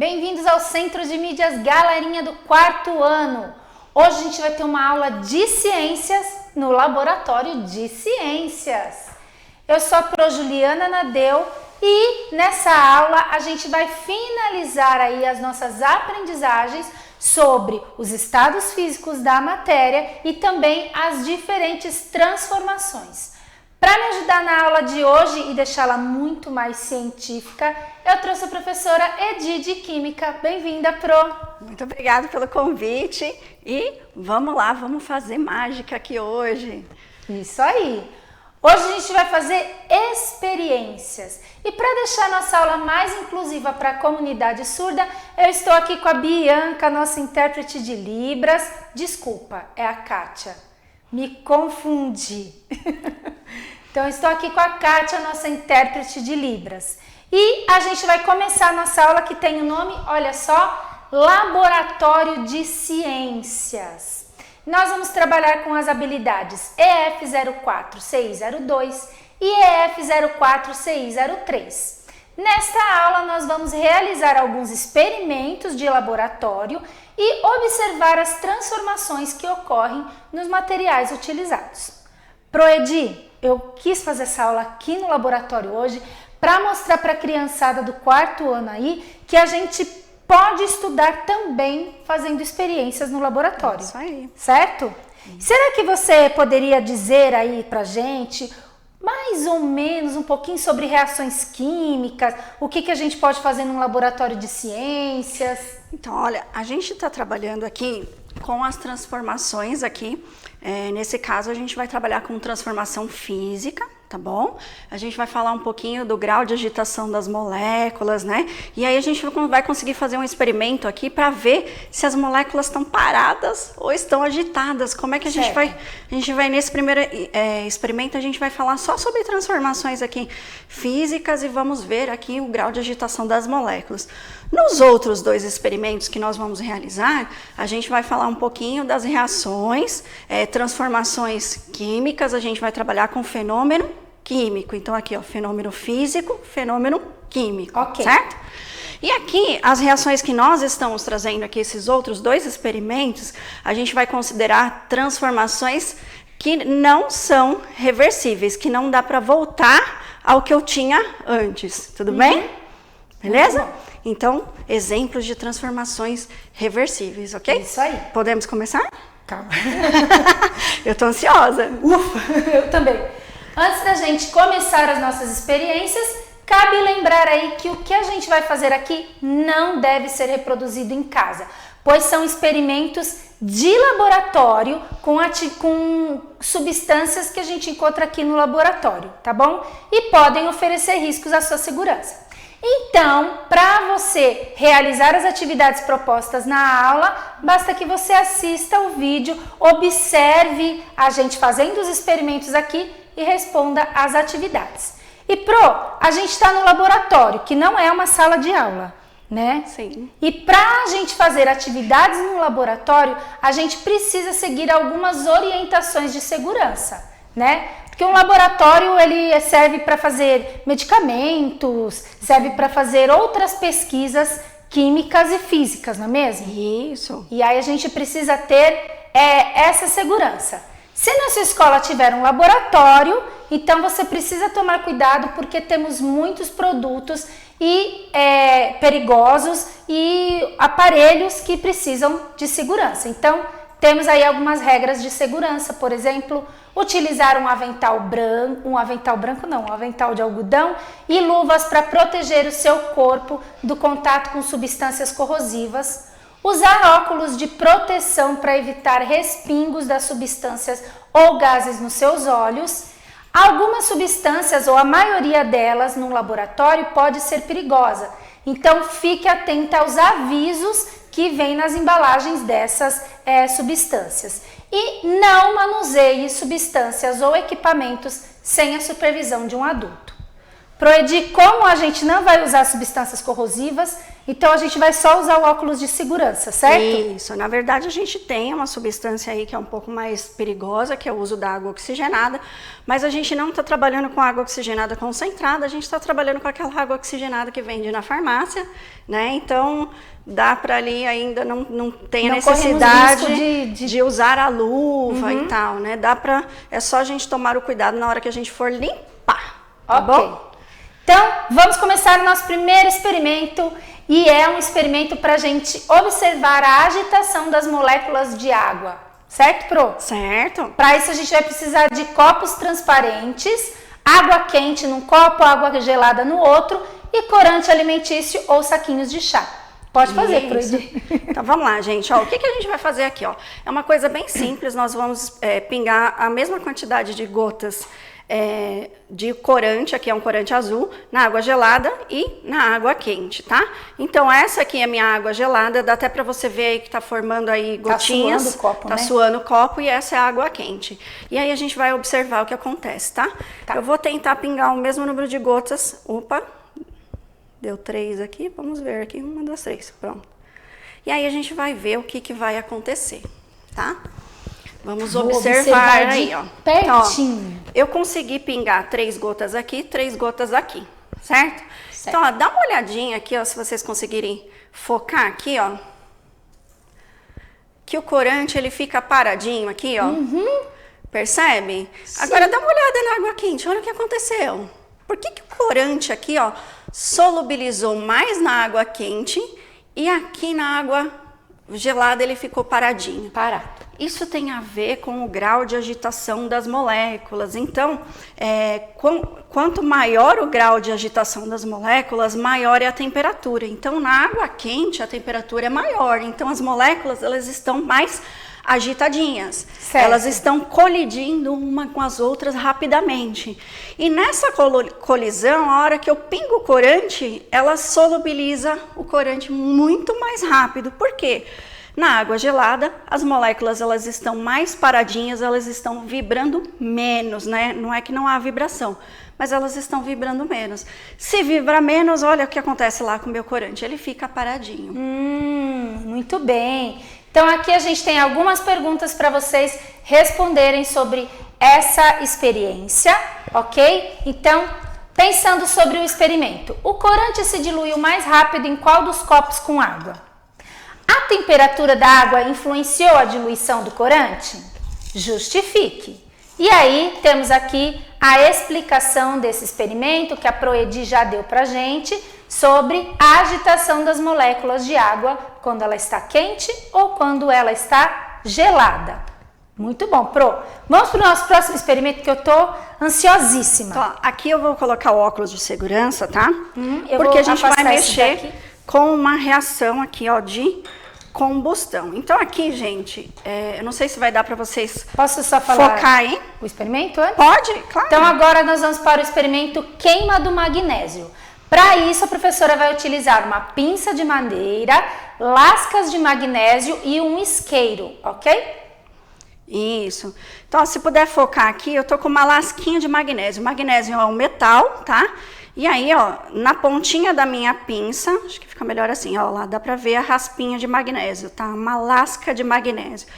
Bem-vindos ao Centro de Mídias, galerinha do quarto ano. Hoje a gente vai ter uma aula de ciências no Laboratório de Ciências. Eu sou a Pro Juliana Nadeu e nessa aula a gente vai finalizar aí as nossas aprendizagens sobre os estados físicos da matéria e também as diferentes transformações. Para me ajudar na aula de hoje e deixá-la muito mais científica, eu trouxe a professora Edi de Química. Bem-vinda, Pro! Muito obrigada pelo convite e vamos lá, vamos fazer mágica aqui hoje. Isso aí! Hoje a gente vai fazer experiências. E para deixar nossa aula mais inclusiva para a comunidade surda, eu estou aqui com a Bianca, nossa intérprete de Libras. Desculpa, é a Kátia. Me confundi. Então, eu estou aqui com a Kátia, nossa intérprete de Libras. E a gente vai começar a nossa aula que tem o nome, olha só, Laboratório de Ciências. Nós vamos trabalhar com as habilidades EF04CI02 e EF04CI03. Nesta aula, nós vamos realizar alguns experimentos de laboratório e observar as transformações que ocorrem nos materiais utilizados. Proedi, eu quis fazer essa aula aqui no laboratório hoje para mostrar para a criançada do quarto ano aí que a gente pode estudar também fazendo experiências no laboratório. Isso aí. Certo? Será que você poderia dizer aí pra gente mais ou menos um pouquinho sobre reações químicas, o que a gente pode fazer num laboratório de ciências? Então, olha, a gente está trabalhando aqui com as transformações aqui. Nesse caso, a gente vai trabalhar com transformação física, tá bom? A gente vai falar um pouquinho do grau de agitação das moléculas, né? E aí a gente vai conseguir fazer um experimento aqui para ver se as moléculas estão paradas ou estão agitadas. Como é que a gente vai... A gente vai nesse primeiro experimento, a gente vai falar só sobre transformações aqui físicas e vamos ver aqui o grau de agitação das moléculas. Nos outros dois experimentos que nós vamos realizar, a gente vai falar um pouquinho das reações, transformações químicas, a gente vai trabalhar com fenômeno químico. Então aqui, ó, fenômeno físico, fenômeno químico, certo? E aqui, as reações que nós estamos trazendo aqui, esses outros dois experimentos, a gente vai considerar transformações que não são reversíveis, que não dá para voltar ao que eu tinha antes, tudo bem? Beleza? Então, exemplos de transformações reversíveis, ok? Isso aí. Podemos começar? Calma. Eu tô ansiosa. Ufa, eu também. Antes da gente começar as nossas experiências, cabe lembrar aí que o que a gente vai fazer aqui não deve ser reproduzido em casa, pois são experimentos de laboratório com substâncias que a gente encontra aqui no laboratório, tá bom? E podem oferecer riscos à sua segurança. Então, para você realizar as atividades propostas na aula, basta que você assista o vídeo, observe a gente fazendo os experimentos aqui e responda às atividades. E a gente está no laboratório, que não é uma sala de aula, né? Sim. E para a gente fazer atividades no laboratório, a gente precisa seguir algumas orientações de segurança, né? Porque um laboratório ele serve para fazer medicamentos, serve para fazer outras pesquisas químicas e físicas, não é mesmo? Isso. E aí a gente precisa ter essa segurança. Se na sua escola tiver um laboratório, então você precisa tomar cuidado porque temos muitos produtos perigosos e aparelhos que precisam de segurança. Então, temos aí algumas regras de segurança, por exemplo, utilizar um avental de algodão e luvas para proteger o seu corpo do contato com substâncias corrosivas, usar óculos de proteção para evitar respingos das substâncias ou gases nos seus olhos. Algumas substâncias, ou a maioria delas, no laboratório pode ser perigosa, então fique atenta aos avisos que vem nas embalagens dessas substâncias. E não manuseie substâncias ou equipamentos sem a supervisão de um adulto. Proedi, como a gente não vai usar substâncias corrosivas, Então a gente vai só usar o óculos de segurança, certo? Isso, na verdade a gente tem uma substância aí que é um pouco mais perigosa, que é o uso da água oxigenada, mas a gente não está trabalhando com água oxigenada concentrada, a gente está trabalhando com aquela água oxigenada que vende na farmácia, né? Então dá para ali ainda não tem a necessidade de usar a luva e tal, né? É só a gente tomar o cuidado na hora que a gente for limpar, tá bom? Então, vamos começar o nosso primeiro experimento e é um experimento para a gente observar a agitação das moléculas de água, certo, Pro? Certo. Para isso a gente vai precisar de copos transparentes, água quente num copo, água gelada no outro e corante alimentício ou saquinhos de chá. Pode fazer, Pro. Então vamos lá, gente. Ó, o que a gente vai fazer aqui? Ó? É uma coisa bem simples, nós vamos pingar a mesma quantidade de gotas de corante, aqui é um corante azul, na água gelada e na água quente, tá? Então essa aqui é a minha água gelada, dá até pra você ver aí que tá formando aí gotinhas. Tá suando o copo, né? Tá suando o copo e essa é a água quente. E aí a gente vai observar o que acontece, tá? Eu vou tentar pingar o mesmo número de gotas. Opa, deu 3 aqui, vamos ver aqui, 1, 2, 3, pronto. E aí a gente vai ver o que vai acontecer, tá? Vamos observar aí, ó. Pertinho. Então, ó, eu consegui pingar 3 gotas aqui, 3 gotas aqui, certo? Então, ó, dá uma olhadinha aqui, ó, se vocês conseguirem focar aqui, ó. Que o corante, ele fica paradinho aqui, ó. Percebe? Sim. Agora, dá uma olhada na água quente, olha o que aconteceu. Por que o corante aqui, ó, solubilizou mais na água quente e aqui na água gelada ele ficou paradinho? Parado. Isso tem a ver com o grau de agitação das moléculas. Então, quanto maior o grau de agitação das moléculas, maior é a temperatura. Então, na água quente, a temperatura é maior. Então, as moléculas elas estão mais agitadinhas. Certo. Elas estão colidindo uma com as outras rapidamente. E nessa colisão, a hora que eu pingo o corante, ela solubiliza o corante muito mais rápido. Por quê? Na água gelada, as moléculas elas estão mais paradinhas, elas estão vibrando menos, né? Não é que não há vibração, mas elas estão vibrando menos. Se vibra menos, olha o que acontece lá com o meu corante, ele fica paradinho. Muito bem. Então aqui a gente tem algumas perguntas para vocês responderem sobre essa experiência, ok? Então, pensando sobre o experimento, o corante se diluiu mais rápido em qual dos copos com água? A temperatura da água influenciou a diluição do corante? Justifique. E aí, temos aqui a explicação desse experimento que a Proedi já deu pra gente sobre a agitação das moléculas de água quando ela está quente ou quando ela está gelada. Muito bom, Pro. Vamos para o nosso próximo experimento que eu tô ansiosíssima. Então, aqui eu vou colocar o óculos de segurança, tá? Porque a gente vai mexer com uma reação aqui, ó, de combustão. Então aqui, gente, eu não sei se vai dar para vocês. Posso só falar focar aí o experimento antes? Pode, claro. Então agora nós vamos para o experimento queima do magnésio. Para isso a professora vai utilizar uma pinça de madeira, lascas de magnésio e um isqueiro, ok? Isso. Então, se puder focar aqui, eu tô com uma lasquinha de magnésio. O magnésio é um metal, tá? E aí, ó, na pontinha da minha pinça, acho que fica melhor assim, ó, lá dá pra ver a raspinha de magnésio, tá? Uma lasca de magnésio.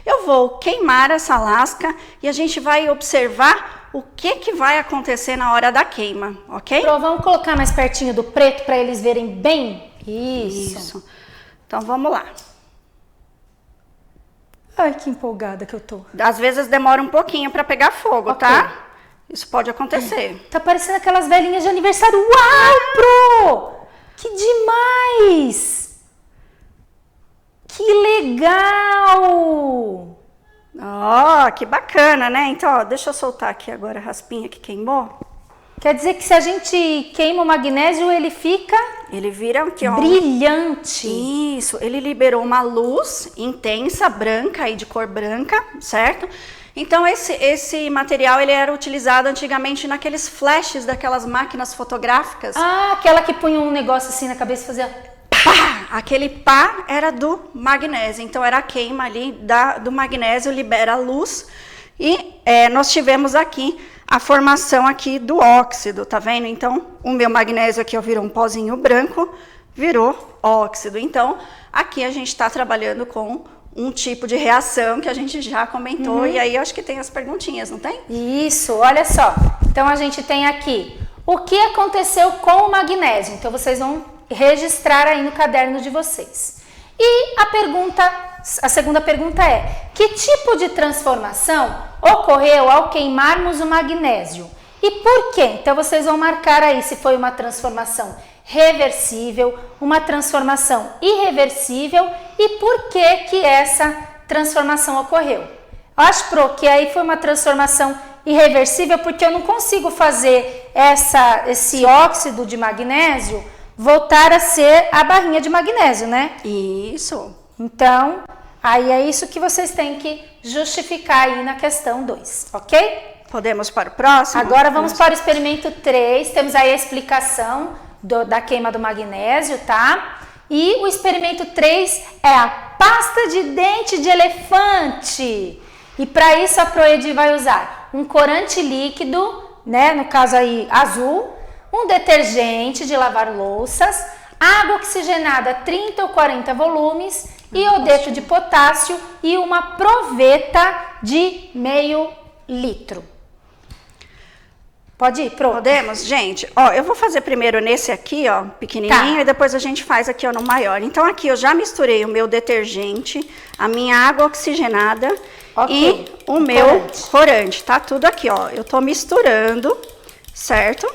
Eu vou queimar essa lasca e a gente vai observar o que vai acontecer na hora da queima, ok? Pro, vamos colocar mais pertinho do preto para eles verem bem? Isso. Então, vamos lá. Ai, que empolgada que eu tô. Às vezes demora um pouquinho para pegar fogo, okay, tá? Isso pode acontecer. Tá parecendo aquelas velhinhas de aniversário. Uau, Pro! Que demais! Que legal! Ó, que bacana, né? Então, ó, deixa eu soltar aqui agora a raspinha que queimou. Quer dizer que se a gente queima o magnésio, ele fica... Ele vira aqui, ó, brilhante. Isso, ele liberou uma luz intensa, branca, aí de cor branca, certo? Então, esse material, ele era utilizado antigamente naqueles flashes daquelas máquinas fotográficas. Ah, aquela que punha um negócio assim na cabeça e fazia... Pá! Aquele pá era do magnésio, então era a queima ali do magnésio, libera a luz. E nós tivemos aqui a formação aqui do óxido, tá vendo? Então, o meu magnésio aqui, ó, virou um pozinho branco, virou óxido. Então, aqui a gente está trabalhando com um tipo de reação que a gente já comentou, e aí eu acho que tem as perguntinhas, não tem? Isso, olha só. Então, a gente tem aqui, o que aconteceu com o magnésio? Então, vocês vão registrar aí no caderno de vocês. E a segunda pergunta é, que tipo de transformação ocorreu ao queimarmos o magnésio? E por quê? Então, vocês vão marcar aí se foi uma transformação reversível, uma transformação irreversível e por que essa transformação ocorreu. Eu acho, Pro, que aí foi uma transformação irreversível porque eu não consigo fazer esse óxido de magnésio voltar a ser a barrinha de magnésio, né? Isso. Então, aí é isso que vocês têm que justificar aí na questão 2, ok? Podemos para o próximo? Agora vamos para o experimento 3, temos aí a explicação da queima do magnésio, tá? E o experimento 3 é a pasta de dente de elefante. E para isso a Proedi vai usar um corante líquido, né, no caso aí azul, um detergente de lavar louças, água oxigenada 30 ou 40 volumes, iodeto de potássio e uma proveta de meio litro. Pode ir, Pro? Podemos? Gente, ó, eu vou fazer primeiro nesse aqui, ó, pequenininho, Tá. e depois a gente faz aqui, ó, no maior. Então, aqui eu já misturei o meu detergente, a minha água oxigenada e o meu corante. Tá tudo aqui, ó. Eu tô misturando, certo?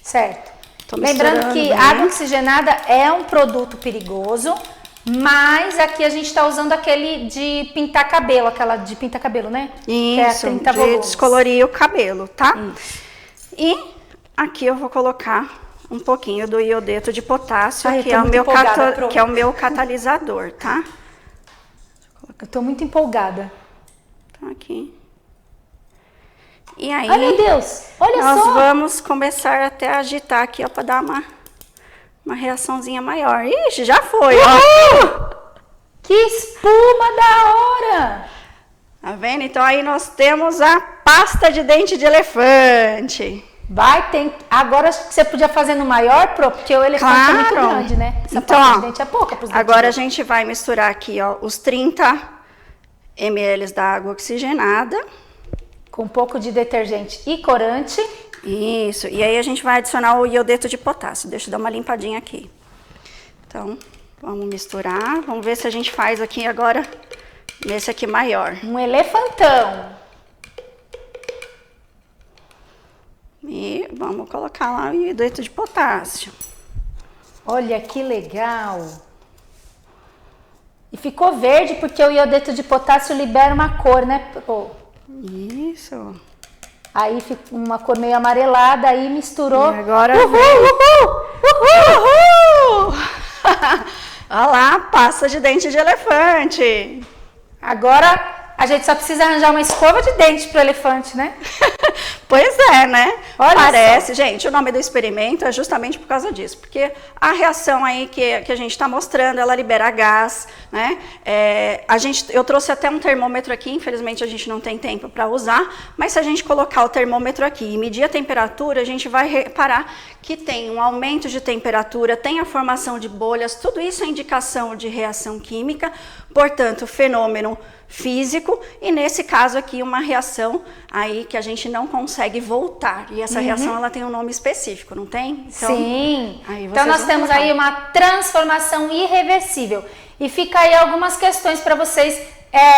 Certo. Tô Lembrando que misturando bem. água oxigenada é um produto perigoso, mas aqui a gente está usando aquele de pintar cabelo, aquela de pintar cabelo, né? Que é Isso, 30 de volumes. descolorir o cabelo, tá? Isso. E aqui eu vou colocar um pouquinho do iodeto de potássio, Ai, eu que tô é, muito empolgada, Pro. que é o meu catalisador, tá? Eu tô muito empolgada. Tá aqui. E aí, Ai, meu Deus, olha nós só. vamos começar até a agitar aqui, ó, pra dar uma reaçãozinha maior. Ixi, já foi, ó. Que espuma da hora. Tá vendo? Então aí nós temos a pasta de dente de elefante. Agora acho que você podia fazer no maior, Pro, porque o elefante é muito Claro. grande, né? Essa Então, pasta ó, de dente é pouca pros dentes agora a dele. gente vai misturar aqui, ó, os 30 ml da água oxigenada. Com um pouco de detergente e corante. Isso, e aí a gente vai adicionar o iodeto de potássio. Deixa eu dar uma limpadinha aqui. Então, vamos misturar. Vamos ver se a gente faz aqui agora, nesse aqui maior. Um elefantão. E vamos colocar lá o iodeto de potássio. Olha que legal. E ficou verde porque o iodeto de potássio libera uma cor, né? Pro? Isso. Aí fica uma cor meio amarelada, aí misturou. E agora Uhul, vem. uhul, uhul! Olha lá, pasta de dente de elefante. Agora a gente só precisa arranjar uma escova de dente pro elefante, né? Pois é, né? Olha Parece, gente, o nome do experimento é justamente por causa disso, porque a reação aí que a gente está mostrando, ela libera gás, né? Eu trouxe até um termômetro aqui, infelizmente a gente não tem tempo para usar, mas se a gente colocar o termômetro aqui e medir a temperatura, a gente vai reparar que tem um aumento de temperatura, tem a formação de bolhas, tudo isso é indicação de reação química, portanto, fenômeno físico, e nesse caso aqui uma reação aí que a gente não consegue voltar, e essa reação ela tem um nome específico, não tem? Então, sim, aí então nós temos aí uma transformação irreversível, e fica aí algumas questões para vocês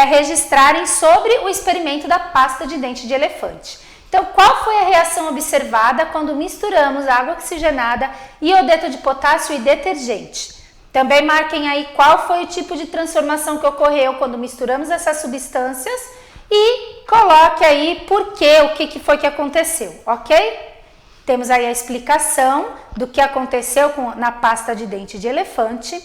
registrarem sobre o experimento da pasta de dente de elefante. Então, qual foi a reação observada quando misturamos água oxigenada, iodeto de potássio e detergente? Também marquem aí qual foi o tipo de transformação que ocorreu quando misturamos essas substâncias e coloque aí por quê, o que foi que aconteceu, ok? Temos aí a explicação do que aconteceu na pasta de dente de elefante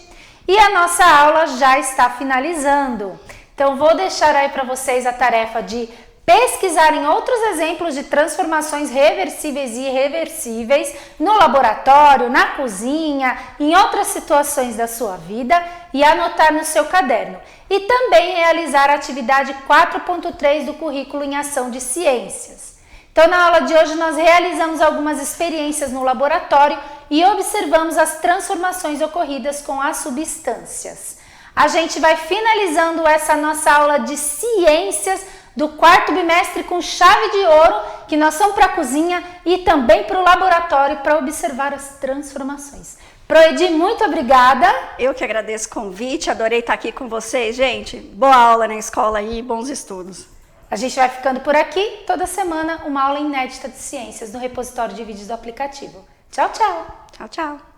e a nossa aula já está finalizando. Então, vou deixar aí para vocês a tarefa de pesquisarem outros exemplos de transformações reversíveis e irreversíveis no laboratório, na cozinha, em outras situações da sua vida e anotar no seu caderno. E também realizar a atividade 4.3 do currículo em ação de ciências. Então, na aula de hoje nós realizamos algumas experiências no laboratório e observamos as transformações ocorridas com as substâncias. A gente vai finalizando essa nossa aula de ciências do quarto bimestre com chave de ouro, que nós vamos para a cozinha e também para o laboratório para observar as transformações. Proedi, muito obrigada. Eu que agradeço o convite, adorei estar aqui com vocês, gente. Boa aula na escola aí, bons estudos. A gente vai ficando por aqui, toda semana uma aula inédita de ciências no repositório de vídeos do aplicativo. Tchau, tchau. Tchau, tchau.